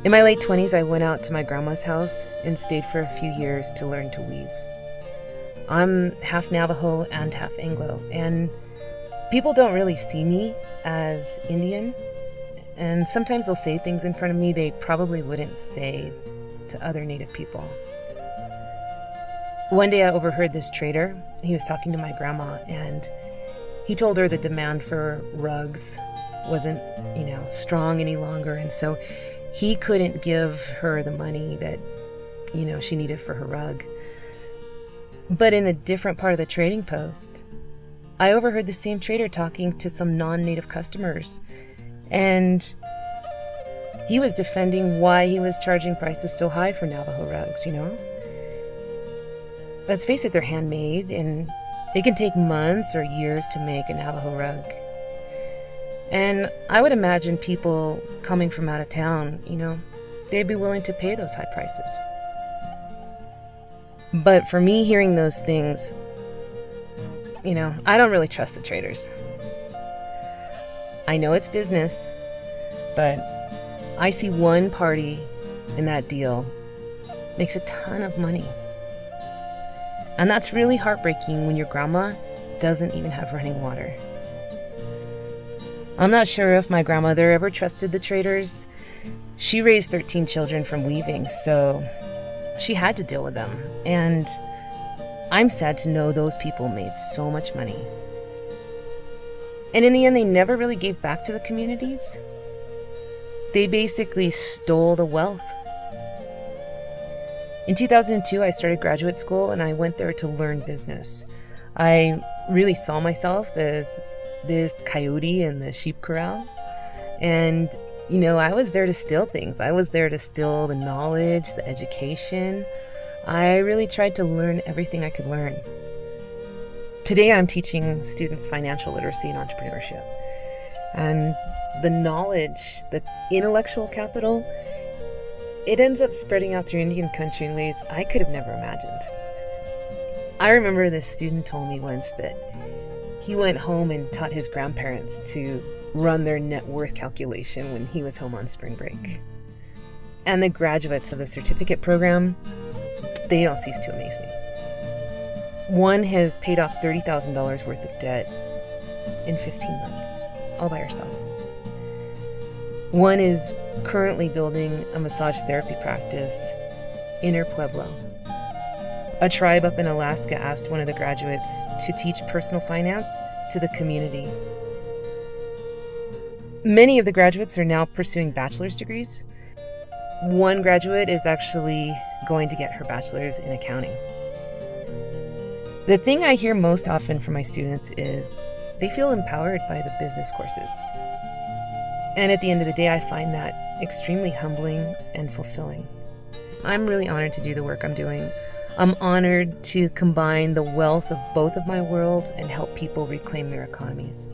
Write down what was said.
In my late 20s, I went out to my grandma's house and stayed for a few years to learn to weave. I'm half Navajo and half Anglo, and people don't really see me as Indian, and sometimes they'll say things in front of me they probably wouldn't say to other Native people. One day I overheard this trader. He was talking to my grandma, and he told her the demand for rugs wasn't, strong any longer, and so he couldn't give her the money that, she needed for her rug. But in a different part of the trading post, I overheard the same trader talking to some non-native customers, and he was defending why he was charging prices so high for Navajo rugs, Let's face it, they're handmade, and it can take months or years to make a Navajo rug. And I would imagine people coming from out of town, they'd be willing to pay those high prices. But for me, hearing those things, I don't really trust the traders. I know it's business, but I see one party in that deal makes a ton of money. And that's really heartbreaking when your grandma doesn't even have running water. I'm not sure if my grandmother ever trusted the traders. She raised 13 children from weaving, so she had to deal with them. And I'm sad to know those people made so much money. And in the end, they never really gave back to the communities. They basically stole the wealth. In 2002, I started graduate school, and I went there to learn business. I really saw myself as this coyote in the sheep corral. And, I was there to steal things. I was there to steal the knowledge, the education. I really tried to learn everything I could learn. Today, I'm teaching students financial literacy and entrepreneurship. And the knowledge, the intellectual capital, it ends up spreading out through Indian country in ways I could have never imagined. I remember this student told me once that he went home and taught his grandparents to run their net worth calculation when he was home on spring break. And the graduates of the certificate program, they don't cease to amaze me. One has paid off $30,000 worth of debt in 15 months, all by herself. One is currently building a massage therapy practice in her pueblo. A tribe up in Alaska asked one of the graduates to teach personal finance to the community. Many of the graduates are now pursuing bachelor's degrees. One graduate is actually going to get her bachelor's in accounting. The thing I hear most often from my students is they feel empowered by the business courses. And at the end of the day, I find that extremely humbling and fulfilling. I'm really honored to do the work I'm doing. I'm honored to combine the wealth of both of my worlds and help people reclaim their economies.